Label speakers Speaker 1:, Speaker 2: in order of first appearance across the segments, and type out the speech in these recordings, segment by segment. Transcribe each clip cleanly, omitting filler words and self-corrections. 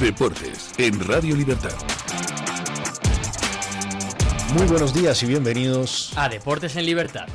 Speaker 1: Deportes en Radio Libertad.
Speaker 2: Muy buenos días y bienvenidos
Speaker 3: a Deportes en Libertad.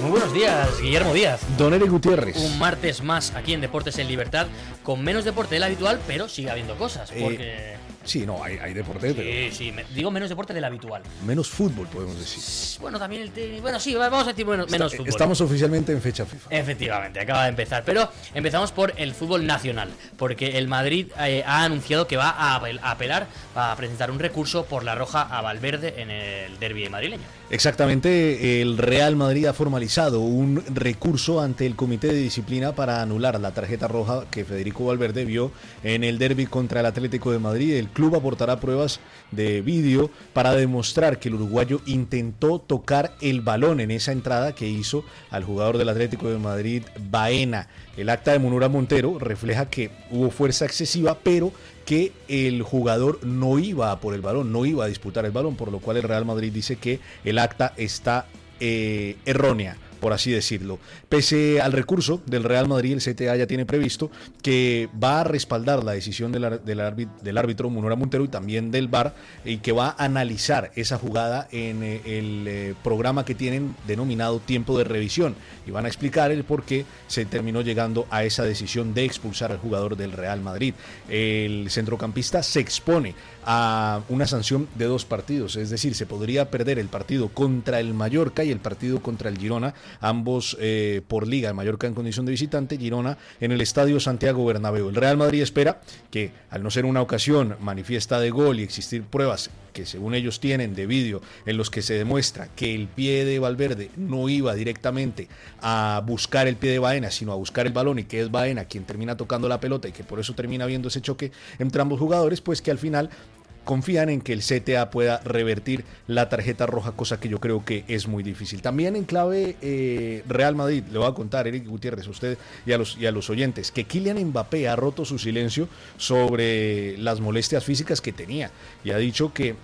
Speaker 3: Muy buenos días, Guillermo Díaz.
Speaker 2: Don Eric Gutiérrez.
Speaker 3: Un martes más aquí en Deportes en Libertad, con menos deporte del habitual, pero sigue habiendo cosas, porque...
Speaker 2: Sí, no, hay deporte, pero...
Speaker 3: Sí, digo menos deporte del habitual.
Speaker 2: Menos fútbol, podemos decir.
Speaker 3: Bueno, también el tenis... Bueno, sí, vamos a decir menos fútbol.
Speaker 2: Estamos oficialmente en fecha FIFA.
Speaker 3: Efectivamente, acaba de empezar. Pero empezamos por el fútbol nacional, porque el Madrid ha anunciado que va a apelar, va a presentar un recurso por la roja a Valverde en el derbi madrileño.
Speaker 2: Exactamente, el Real Madrid ha formalizado un recurso ante el Comité de Disciplina para anular la tarjeta roja que Federico Valverde vio en el derbi contra el Atlético de Madrid. El club aportará pruebas de vídeo para demostrar que el uruguayo intentó tocar el balón en esa entrada que hizo al jugador del Atlético de Madrid, Baena. El acta de Munura Montero refleja que hubo fuerza excesiva, pero que el jugador no iba a por el balón, no iba a disputar el balón, por lo cual el Real Madrid dice que el acta está errónea, por así decirlo. Pese al recurso del Real Madrid, el CTA ya tiene previsto que va a respaldar la decisión del árbitro Munura Montero y también del VAR, y que va a analizar esa jugada en el programa que tienen denominado tiempo de revisión, y van a explicar el por qué se terminó llegando a esa decisión de expulsar al jugador del Real Madrid. El centrocampista se expone a una sanción de 2 partidos, es decir, se podría perder el partido contra el Mallorca y el partido contra el Girona, ambos por liga, el Mallorca en condición de visitante, Girona en el Estadio Santiago Bernabéu. El Real Madrid espera que, al no ser una ocasión manifiesta de gol y existir pruebas que según ellos tienen de vídeo en los que se demuestra que el pie de Valverde no iba directamente a buscar el pie de Baena, sino a buscar el balón, y que es Baena quien termina tocando la pelota y que por eso termina habiendo ese choque entre ambos jugadores, pues que al final confían en que el CTA pueda revertir la tarjeta roja, cosa que yo creo que es muy difícil. También en clave Real Madrid, le voy a contar, Eric Gutiérrez, a usted y a los oyentes, que Kylian Mbappé ha roto su silencio sobre las molestias físicas que tenía, y ha dicho que,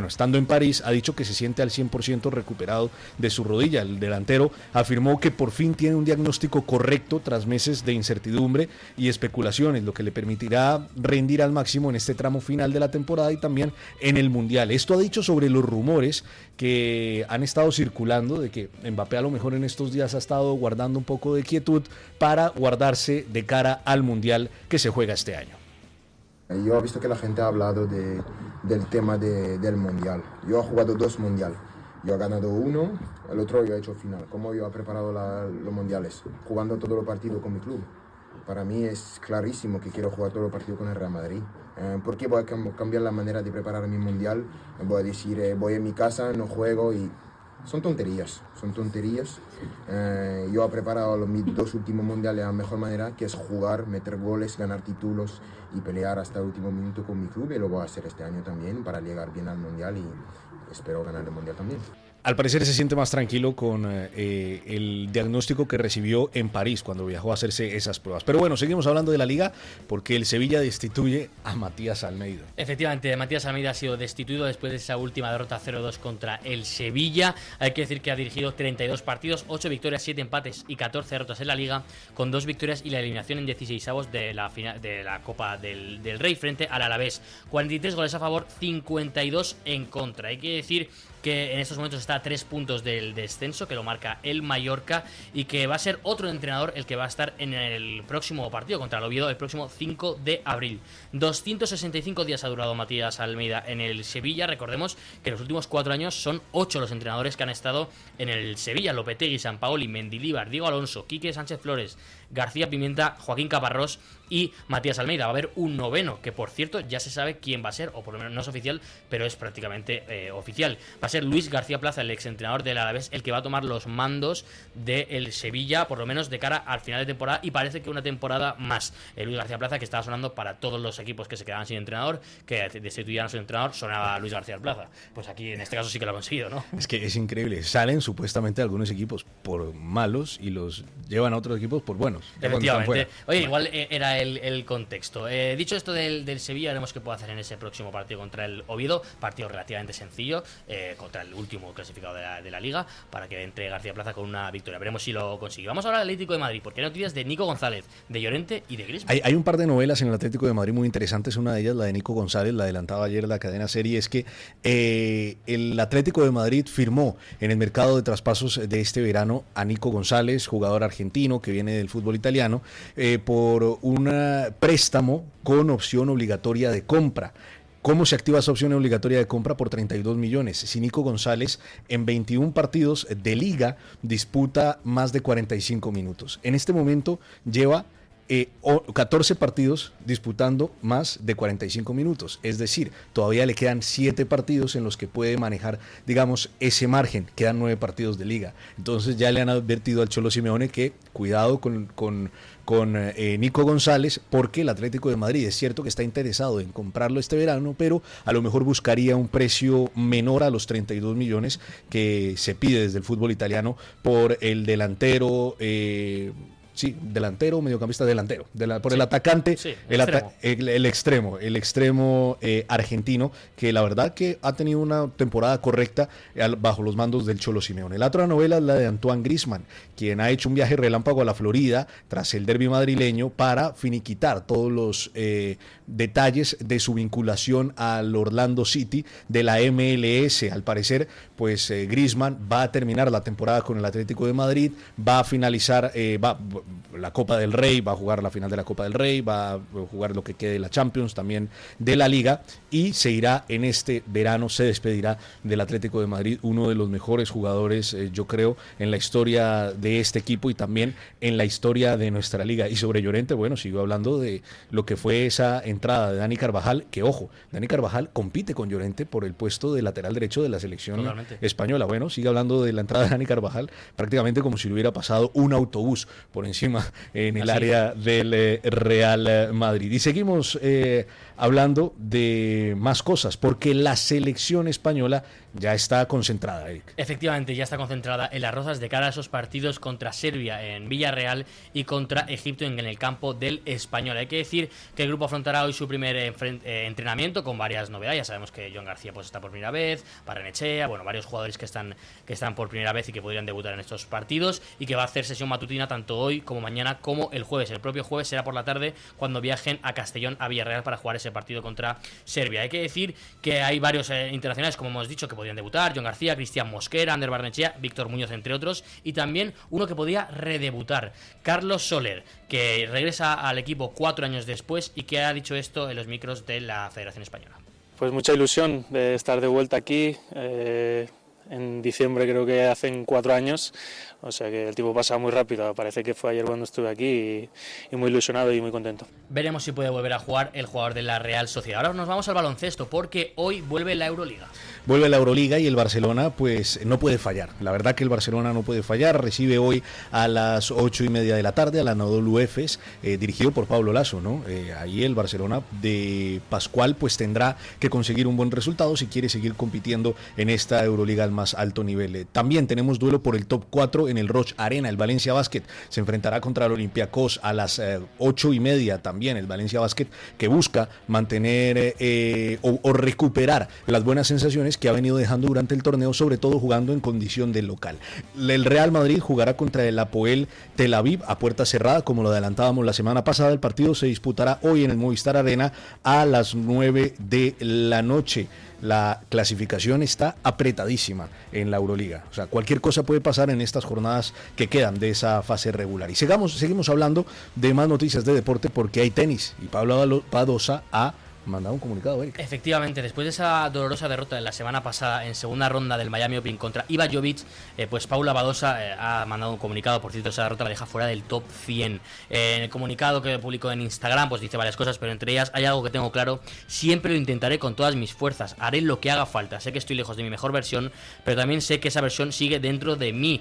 Speaker 2: estando en París, ha dicho que se siente al 100% recuperado de su rodilla. El delantero afirmó que por fin tiene un diagnóstico correcto tras meses de incertidumbre y especulaciones, lo que le permitirá rendir al máximo en este tramo final de la temporada y también en el Mundial. Esto ha dicho sobre los rumores que han estado circulando de que Mbappé a lo mejor en estos días ha estado guardando un poco de quietud para guardarse de cara al Mundial que se juega este año.
Speaker 4: Yo he visto que la gente ha hablado del tema del Mundial. Yo he jugado 2 Mundiales. Yo he ganado 1, el otro yo he hecho final. ¿Cómo yo he preparado los Mundiales? Jugando todos los partidos con mi club. Para mí es clarísimo que quiero jugar todos los partidos con el Real Madrid. ¿Por qué voy a cambiar la manera de preparar mi Mundial? Voy a decir, voy en mi casa, no juego y... Son tonterías. Yo he preparado mis 2 últimos mundiales de la mejor manera, que es jugar, meter goles, ganar títulos y pelear hasta el último minuto con mi club, y lo voy a hacer este año también para llegar bien al mundial y espero ganar el mundial también.
Speaker 2: Al parecer se siente más tranquilo con el diagnóstico que recibió en París cuando viajó a hacerse esas pruebas. Pero bueno, seguimos hablando de la Liga, porque el Sevilla destituye a Matías Almeida.
Speaker 3: Efectivamente, Matías Almeida ha sido destituido después de esa última derrota 0-2 contra el Sevilla. Hay que decir que ha dirigido 32 partidos, 8 victorias, 7 empates y 14 derrotas en la Liga, con 2 victorias y la eliminación en 16avos de la Copa del Rey frente al Alavés. 43 goles a favor, 52 en contra. Hay que decir que en estos momentos está a 3 puntos del descenso, que lo marca el Mallorca, y que va a ser otro entrenador el que va a estar en el próximo partido contra el Oviedo el próximo 5 de abril. 265 días ha durado Matías Almeida en el Sevilla. Recordemos que en los últimos 4 años son 8 los entrenadores que han estado en el Sevilla: Lopetegui, Sampaoli, Mendilibar, Diego Alonso, Quique Sánchez Flores, García Pimienta, Joaquín Caparrós y Matías Almeida. Va a haber un noveno, que por cierto ya se sabe quién va a ser, o por lo menos no es oficial, pero es prácticamente oficial. Va a ser Luis García Plaza, el exentrenador del Alavés, el que va a tomar los mandos del Sevilla, por lo menos de cara al final de temporada, y parece que una temporada más. Luis García Plaza, que estaba sonando para todos los equipos que se quedaban sin entrenador, que destituyeran a su entrenador, sonaba Luis García Plaza. Pues aquí en este caso sí que lo ha conseguido, ¿no?
Speaker 2: Es que es increíble, salen supuestamente algunos equipos por malos y los llevan a otros equipos por buenos.
Speaker 3: Efectivamente. Oye, igual era el contexto. Dicho esto del Sevilla, veremos qué puede hacer en ese próximo partido contra el Oviedo. Partido relativamente sencillo, con contra el último clasificado de la Liga, para que entre García Plaza con una victoria. Veremos si lo consigue. Vamos ahora al Atlético de Madrid, porque hay noticias de Nico González, de Llorente y de Griezmann.
Speaker 2: Hay un par de novelas en el Atlético de Madrid muy interesantes. Una de ellas, la de Nico González, la adelantaba ayer la cadena Serie, es que el Atlético de Madrid firmó en el mercado de traspasos de este verano a Nico González, jugador argentino que viene del fútbol italiano, por un préstamo con opción obligatoria de compra. ¿Cómo se activa esa opción obligatoria de compra? Por 32 millones. Si Nico González en 21 partidos de liga disputa más de 45 minutos. En este momento lleva 14 partidos disputando más de 45 minutos. Es decir, todavía le quedan 7 partidos en los que puede manejar, digamos, ese margen. Quedan 9 partidos de liga. Entonces ya le han advertido al Cholo Simeone que cuidado con Nico González, porque el Atlético de Madrid es cierto que está interesado en comprarlo este verano, pero a lo mejor buscaría un precio menor a los 32 millones que se pide desde el fútbol italiano por el delantero. Delantero, mediocampista delantero, por el atacante,
Speaker 3: sí,
Speaker 2: el extremo argentino, que la verdad que ha tenido una temporada correcta bajo los mandos del Cholo Simeone. La otra novela es la de Antoine Griezmann, quien ha hecho un viaje relámpago a la Florida tras el derbi madrileño para finiquitar todos los detalles de su vinculación al Orlando City de la MLS. Al parecer, pues Griezmann va a terminar la temporada con el Atlético de Madrid, va a finalizar, la Copa del Rey, va a jugar la final de la Copa del Rey, va a jugar lo que quede de la Champions, también de la Liga, y se irá en este verano, se despedirá del Atlético de Madrid, uno de los mejores jugadores, yo creo, en la historia de este equipo y también en la historia de nuestra Liga. Y sobre Llorente, bueno, sigo hablando de lo que fue esa entrada de Dani Carvajal, que ojo, Dani Carvajal compite con Llorente por el puesto de lateral derecho de la selección española. Bueno, sigue hablando de la entrada de Dani Carvajal prácticamente como si le hubiera pasado un autobús por encima en el área del Real Madrid. Y seguimos hablando de más cosas, porque la selección española ya está concentrada, Eric.
Speaker 3: Efectivamente, ya está concentrada en las Rozas de cara a esos partidos contra Serbia en Villarreal y contra Egipto en el campo del Español. Hay que decir que el grupo afrontará hoy su primer entrenamiento con varias novedades. Ya sabemos que Joan García pues está por primera vez, Barrenechea, varios jugadores que están por primera vez y que podrían debutar en estos partidos, y que va a hacer sesión matutina tanto hoy como mañana como el jueves. El propio jueves será por la tarde cuando viajen a Castellón, a Villarreal, para jugar ese partido contra Serbia. Hay que decir que hay varios internacionales, como hemos dicho, que podrían debutar: Joan García, Cristian Mosquera, Ander Barnechea, Víctor Muñoz, entre otros, y también uno que podía redebutar, Carlos Soler, que regresa al equipo 4 años después y que ha dicho esto en los micros de la Federación Española.
Speaker 5: Pues mucha ilusión de estar de vuelta aquí. En diciembre creo que hacen 4 años, o sea que el tiempo pasa muy rápido. Parece que fue ayer cuando estuve aquí y muy ilusionado y muy contento.
Speaker 3: Veremos si puede volver a jugar el jugador de la Real Sociedad. Ahora nos vamos al baloncesto, porque hoy vuelve la Euroliga.
Speaker 2: Vuelve la Euroliga y el Barcelona pues no puede fallar. La verdad que el Barcelona no puede fallar. Recibe hoy a las 8:30 de la tarde a la Anadolu Efes, dirigido por Pablo Lasso, ¿no? Ahí el Barcelona de Pascual pues tendrá que conseguir un buen resultado si quiere seguir compitiendo en esta Euroliga al más alto nivel. También tenemos duelo por el top 4 en el Roig Arena. El Valencia Basket se enfrentará contra el Olympiacos a las 8:30 también. El Valencia Basket, que busca mantener o recuperar las buenas sensaciones que ha venido dejando durante el torneo, sobre todo jugando en condición de local. El Real Madrid jugará contra el Hapoel Tel Aviv a puerta cerrada, como lo adelantábamos la semana pasada. El partido se disputará hoy en el Movistar Arena a las 9 de la noche. La clasificación está apretadísima en la Euroliga. O sea, cualquier cosa puede pasar en estas jornadas que quedan de esa fase regular. Y seguimos hablando de más noticias de deporte, porque hay tenis. Y Pablo Badosa ha mandado un comunicado, Eric.
Speaker 3: Efectivamente, después de esa dolorosa derrota de la semana pasada en segunda ronda del Miami Open contra Iva Jovic, pues Paula Badosa ha mandado un comunicado. Por cierto, esa derrota la deja fuera del top 100. En el comunicado que publicó en Instagram pues dice varias cosas, pero entre ellas hay algo que tengo claro: siempre lo intentaré con todas mis fuerzas, haré lo que haga falta. Sé que estoy lejos de mi mejor versión, pero también sé que esa versión sigue dentro de mí.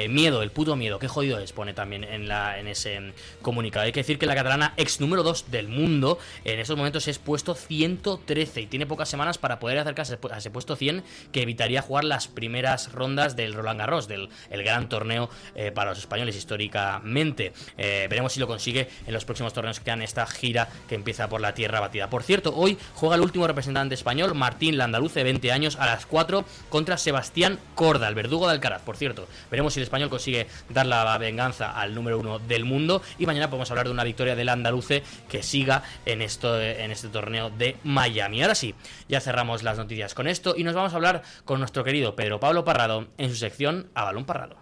Speaker 3: Miedo, el puto miedo, qué jodido es, pone también en ese comunicado. Hay que decir que la catalana, ex número 2 del mundo, en estos momentos es puesto puesto 113 y tiene pocas semanas para poder acercarse a ese puesto 100, que evitaría jugar las primeras rondas del Roland Garros, el gran torneo para los españoles históricamente. Veremos si lo consigue en los próximos torneos que quedan, esta gira que empieza por la tierra batida. Por cierto, hoy juega el último representante español, Martín Landaluce, de 20 años, a las 4 contra Sebastián Corda, el verdugo de Alcaraz. Por cierto, veremos si el español consigue dar la venganza al número 1 del mundo, y mañana podemos hablar de una victoria del Andaluce que siga en este torneo de Miami. Ahora sí, ya cerramos las noticias con esto y nos vamos a hablar con nuestro querido Pedro Pablo Parrado en su sección A Balón Parrado.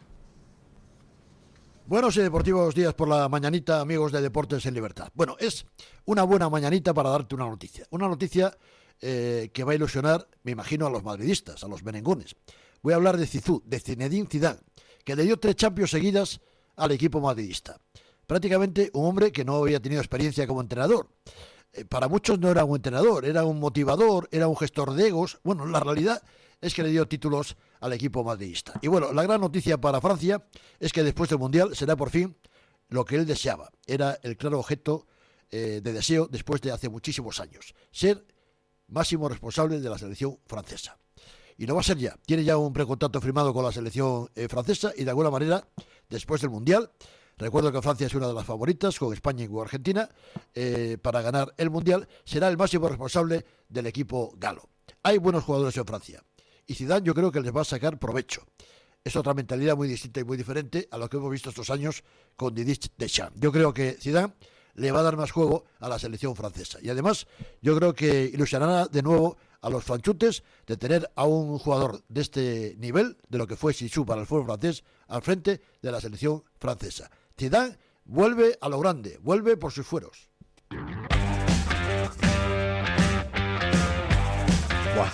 Speaker 6: Buenos y deportivos días por la mañanita, amigos de Deportes en Libertad. Bueno, es una buena mañanita para darte una noticia. Una noticia que va a ilusionar, me imagino, a los madridistas, a los merengones. Voy a hablar de Zizou, de Zinedine Zidane, que le dio 3 Champions seguidas al equipo madridista. Prácticamente un hombre que no había tenido experiencia como entrenador. Para muchos no era un entrenador, era un motivador, era un gestor de egos. Bueno, la realidad es que le dio títulos al equipo madridista. Y bueno, la gran noticia para Francia es que después del Mundial será por fin lo que él deseaba. Era el claro objeto de deseo después de hace muchísimos años. Ser máximo responsable de la selección francesa. Y lo va a ser ya. Tiene ya un precontrato firmado con la selección francesa y de alguna manera, después del Mundial, recuerdo que Francia es una de las favoritas, con España y Argentina, para ganar el Mundial, será el máximo responsable del equipo galo. Hay buenos jugadores en Francia. Y Zidane yo creo que les va a sacar provecho. Es otra mentalidad muy distinta y muy diferente a lo que hemos visto estos años con Didier Deschamps. Yo creo que Zidane le va a dar más juego a la selección francesa. Y además, yo creo que ilusionará de nuevo a los franchutes de tener a un jugador de este nivel, de lo que fue Zizou para el fútbol francés, al frente de la selección francesa. Zidane vuelve a lo grande, vuelve por sus fueros.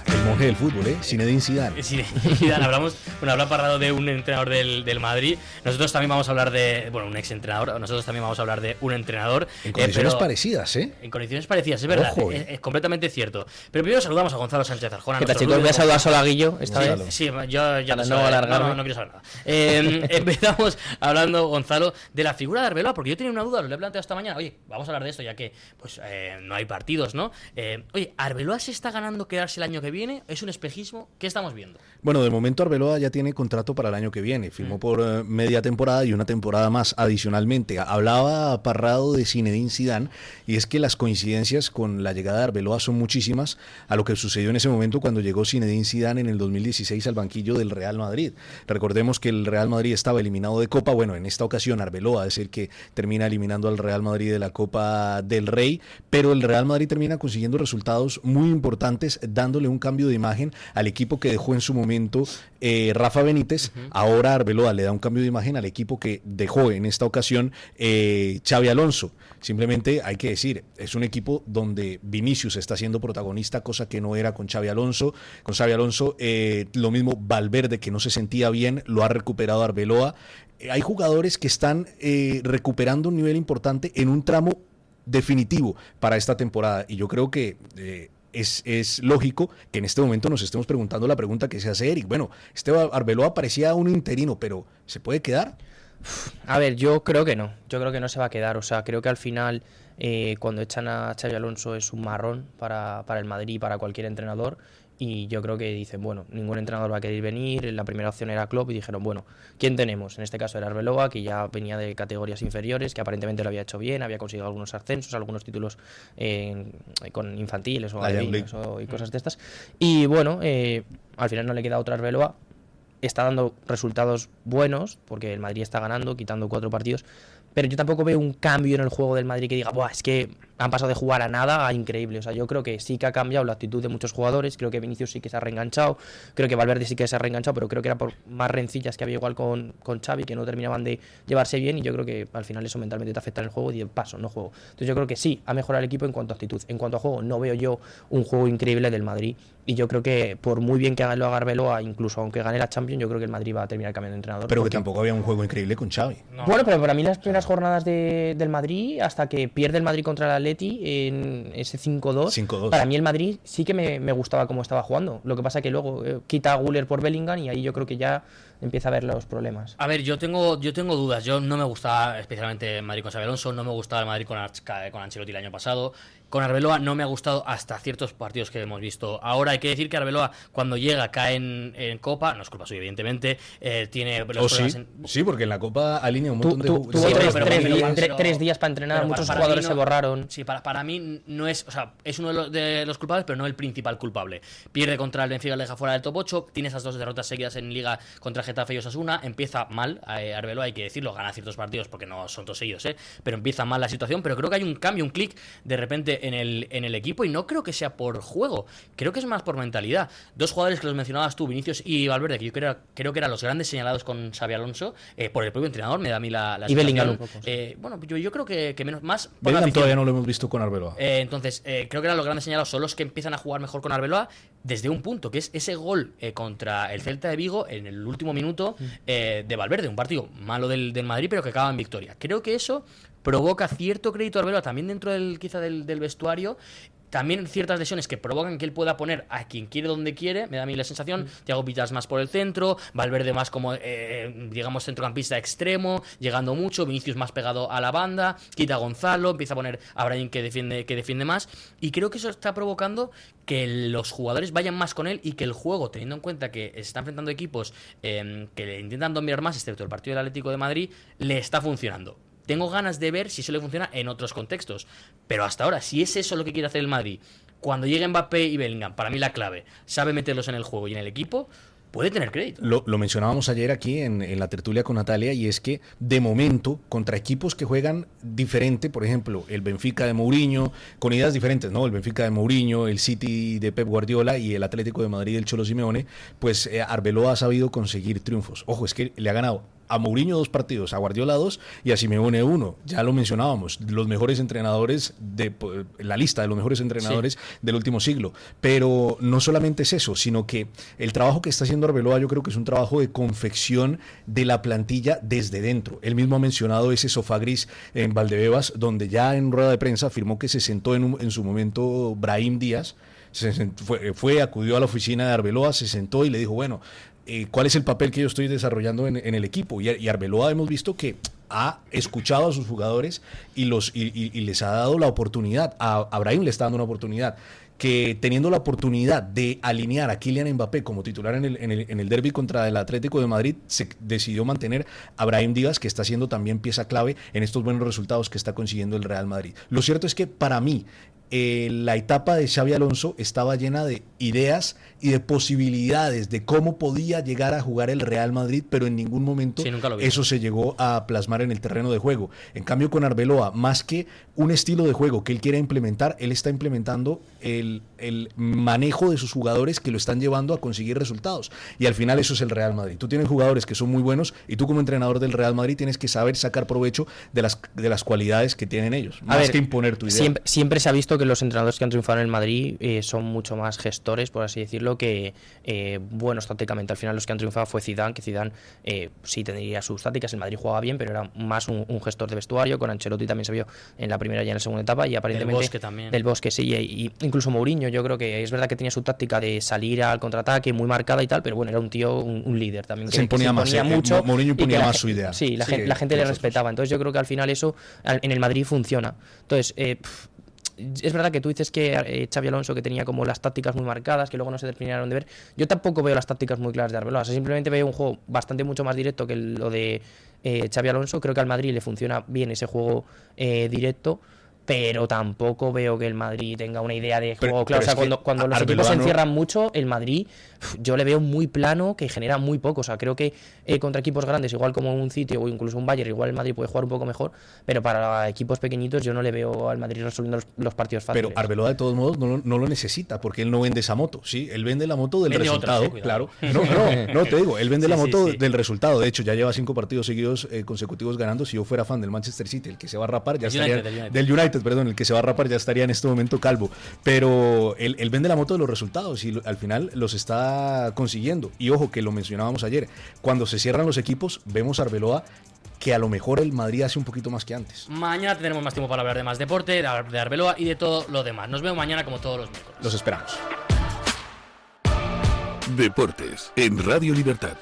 Speaker 2: El monje del fútbol, Zinedine Zidane.
Speaker 3: Zidane, habrá Parrado de un entrenador del Madrid. Nosotros también vamos a hablar de, un exentrenador. Nosotros también vamos a hablar de un entrenador.
Speaker 2: En condiciones parecidas,
Speaker 3: En condiciones parecidas, es verdad.
Speaker 2: Ojo,
Speaker 3: es completamente cierto. Pero primero saludamos a Gonzalo Sánchez Arjona.
Speaker 7: ¿Qué tal, chicos? Voy a saludar solo a Guillo esta vez.
Speaker 3: Sí, yo ya
Speaker 7: no alargarme.
Speaker 3: No quiero saber nada. Empezamos hablando, Gonzalo, de la figura de Arbeloa, porque yo tenía una duda, lo he planteado esta mañana. Oye, vamos a hablar de esto ya que no hay partidos, ¿no? Oye, ¿Arbeloa se está ganando quedarse el año que viene? ¿Es un espejismo? ¿Qué estamos viendo?
Speaker 2: Bueno, de momento Arbeloa ya tiene contrato para el año que viene. Firmó por media temporada y una temporada más adicionalmente. Hablaba Parrado de Zinedine Zidane y es que las coincidencias con la llegada de Arbeloa son muchísimas a lo que sucedió en ese momento cuando llegó Zinedine Zidane en el 2016 al banquillo del Real Madrid. Recordemos que el Real Madrid estaba eliminado de Copa. Bueno, en esta ocasión Arbeloa es el que termina eliminando al Real Madrid de la Copa del Rey, pero el Real Madrid termina consiguiendo resultados muy importantes, dándole un cambio de imagen al equipo que dejó en su momento Rafa Benítez. Ahora Arbeloa le da un cambio de imagen al equipo que dejó en esta ocasión Xabi Alonso. Simplemente hay que decir, es un equipo donde Vinicius está siendo protagonista, cosa que no era con Xabi Alonso. Con Xabi Alonso, lo mismo Valverde, que no se sentía bien, lo ha recuperado Arbeloa. Hay jugadores que están recuperando un nivel importante en un tramo definitivo para esta temporada, y yo creo que es lógico que en este momento nos estemos preguntando la pregunta que se hace Eric. Bueno, Arbeloa parecía un interino, pero ¿se puede quedar?
Speaker 7: A ver, yo creo que no se va a quedar. O sea, creo que al final cuando echan a Xabi Alonso es un marrón para el Madrid y para cualquier entrenador. Y yo creo que dicen, bueno, ningún entrenador va a querer venir. La primera opción era Klopp y dijeron, bueno, ¿quién tenemos? En este caso era Arbeloa, que ya venía de categorías inferiores, que aparentemente lo había hecho bien, había conseguido algunos ascensos, algunos títulos con infantiles o alevines y cosas de estas. Y bueno, al final no le queda otra Arbeloa. Está dando resultados buenos, porque el Madrid está ganando, quitando 4 partidos. Pero yo tampoco veo un cambio en el juego del Madrid que diga, buah, es que han pasado de jugar a nada a increíble. O sea, yo creo que sí que ha cambiado la actitud de muchos jugadores. Creo que Vinicius sí que se ha reenganchado. Creo que Valverde sí que se ha reenganchado, pero creo que era por más rencillas que había igual con Xavi, que no terminaban de llevarse bien. Y yo creo que al final eso mentalmente te afecta en el juego y paso, no juego. Entonces yo creo que sí, ha mejorado el equipo en cuanto a actitud. En cuanto a juego, no veo yo un juego increíble del Madrid. Y yo creo que por muy bien que lo haga Arbeloa, incluso aunque gane la Champions, yo creo que el Madrid va a terminar cambiando de entrenador.
Speaker 2: Pero que tampoco había un juego increíble con Xavi.
Speaker 7: No. Bueno, pero para mí las primeras jornadas del Madrid, hasta que pierde el Madrid contra el Atleti en ese 5-2, para mí el Madrid sí que me gustaba cómo estaba jugando. Lo que pasa que luego quita a Güler por Bellingham y ahí yo creo que ya empieza a ver los problemas.
Speaker 3: A ver, yo tengo dudas. Yo no me gustaba especialmente Madrid con Xabi Alonso, no me gustaba el Madrid con Ancelotti el año pasado. Con Arbeloa no me ha gustado hasta ciertos partidos que hemos visto. Ahora hay que decir que Arbeloa cuando llega cae en Copa, no es culpa suya evidentemente, tiene los problemas
Speaker 2: sí, porque en la Copa alinea un montón de
Speaker 7: Tuvo tres días para entrenar, muchos jugadores se borraron.
Speaker 3: Sí, para mí no es, o sea, es uno de los culpables, pero no el principal culpable. Pierde contra el Benfica, le deja fuera del top 8, tiene esas 2 derrotas seguidas en Liga contra Getafe y Osasuna, empieza mal Arbeloa, hay que decirlo, gana ciertos partidos porque no son todos seguidos, pero empieza mal la situación, pero creo que hay un cambio, un clic de repente en el equipo, y no creo que sea por juego, creo que es más por mentalidad. 2 jugadores que los mencionabas tú, Vinicius y Valverde, que yo creo que eran los grandes señalados con Xabi Alonso, por el propio entrenador, me da a mí la
Speaker 7: y Bellingham un poco.
Speaker 3: Bueno, yo creo que menos, más por
Speaker 2: Bellingham todavía no lo hemos visto con Arbeloa.
Speaker 3: Entonces, creo que eran los grandes señalados, son los que empiezan a jugar mejor con Arbeloa desde un punto, que es ese gol contra el Celta de Vigo en el último minuto de Valverde, un partido malo del Madrid, pero que acaba en victoria. Creo que eso provoca cierto crédito a Arbeloa también dentro quizá del vestuario. También ciertas lesiones que provocan que él pueda poner a quien quiere donde quiere, me da a mí la sensación. Thiago Villas más por el centro, Valverde más como, digamos, centrocampista extremo, llegando mucho, Vinicius más pegado a la banda, quita a Gonzalo, empieza a poner a Brahim que defiende más, y creo que eso está provocando que los jugadores vayan más con él y que el juego, teniendo en cuenta que se está enfrentando equipos que le intentan dominar más, excepto el partido del Atlético de Madrid, le está funcionando. Tengo ganas de ver si eso le funciona en otros contextos. Pero hasta ahora, si es eso lo que quiere hacer el Madrid, cuando llegue Mbappé y Bellingham, para mí la clave, sabe meterlos en el juego y en el equipo, puede tener crédito.
Speaker 2: Lo mencionábamos ayer aquí en la tertulia con Natalia, y es que de momento, contra equipos que juegan diferente, por ejemplo, el Benfica de Mourinho, con ideas diferentes, ¿no? El Benfica de Mourinho, el City de Pep Guardiola y el Atlético de Madrid del Cholo Simeone, pues Arbeloa ha sabido conseguir triunfos. Ojo, es que le ha ganado a Mourinho 2 partidos, a Guardiola 2 y a Simeone 1. Ya lo mencionábamos, los mejores entrenadores la lista de los mejores entrenadores del último siglo. Pero no solamente es eso, sino que el trabajo que está haciendo Arbeloa, yo creo que es un trabajo de confección de la plantilla desde dentro. Él mismo ha mencionado ese sofá gris en Valdebebas, donde ya en rueda de prensa afirmó que se sentó en su momento Brahim Díaz, acudió a la oficina de Arbeloa, se sentó y le dijo, bueno, ¿cuál es el papel que yo estoy desarrollando en el equipo? Y Arbeloa hemos visto que ha escuchado a sus jugadores y les ha dado la oportunidad. A Brahim le está dando una oportunidad, que teniendo la oportunidad de alinear a Kylian Mbappé como titular en el derbi contra el Atlético de Madrid, se decidió mantener a Brahim Díaz, que está siendo también pieza clave en estos buenos resultados que está consiguiendo el Real Madrid. Lo cierto es que para mí la etapa de Xabi Alonso estaba llena de ideas y de posibilidades de cómo podía llegar a jugar el Real Madrid, pero en ningún momento eso se llegó a plasmar en el terreno de juego. En cambio, con Arbeloa, más que un estilo de juego que él quiera implementar, él está implementando el manejo de sus jugadores que lo están llevando a conseguir resultados. Y al final eso es el Real Madrid. Tú tienes jugadores que son muy buenos y tú como entrenador del Real Madrid tienes que saber sacar provecho de las cualidades que tienen ellos, más que imponer tu idea.
Speaker 7: Siempre se ha visto que los entrenadores que han triunfado en el Madrid son mucho más gestores, por así decirlo, que buenos tácticamente. Al final los que han triunfado fue Zidane, que Zidane sí tendría sus tácticas, el Madrid jugaba bien, pero era más un gestor de vestuario. Con Ancelotti también se vio en la primera y en la segunda etapa, y aparentemente
Speaker 3: Del Bosque también.
Speaker 7: Del Bosque, sí, y incluso Mourinho, yo creo que es verdad que tenía su táctica de salir al contraataque muy marcada y tal, pero bueno, era un tío, un líder también,
Speaker 2: se imponía mucho. Mourinho imponía más su idea.
Speaker 7: Sí, la gente le respetaba. Entonces yo creo que al final eso en el Madrid funciona. Entonces es verdad que tú dices que Xabi Alonso, que tenía como las tácticas muy marcadas, que luego no se terminaron de ver. Yo tampoco veo las tácticas muy claras de Arbeloa. O sea, simplemente veo un juego mucho más directo que lo de Xabi Alonso. Creo que al Madrid le funciona bien ese juego directo, pero tampoco veo que el Madrid tenga una idea de juego claro. O sea, cuando los equipos se encierran mucho, el Madrid yo le veo muy plano, que genera muy poco. O sea, creo que contra equipos grandes, igual como un City o incluso un Bayern, igual el Madrid puede jugar un poco mejor, pero para equipos pequeñitos yo no le veo al Madrid resolviendo los partidos fáciles.
Speaker 2: Pero Arbeloa de todos modos no lo necesita, porque él no vende esa moto, ¿sí? Él vende la moto del resultado, otras, claro. No, te digo, él vende la moto del resultado. De hecho, ya lleva 5 partidos seguidos consecutivos ganando. Si yo fuera fan del Manchester City, el que se va a rapar ya estaría... Del United, perdón, el que se va a rapar ya estaría en este momento calvo. Pero él vende la moto de los resultados y al final los está consiguiendo. Y ojo, que lo mencionábamos ayer, cuando se cierran los equipos, vemos a Arbeloa que a lo mejor el Madrid hace un poquito más que antes.
Speaker 3: Mañana tendremos más tiempo para hablar de más deporte, de Arbeloa y de todo lo demás. Nos vemos mañana como todos los miércoles.
Speaker 2: Los esperamos.
Speaker 1: Deportes en Radio Libertad.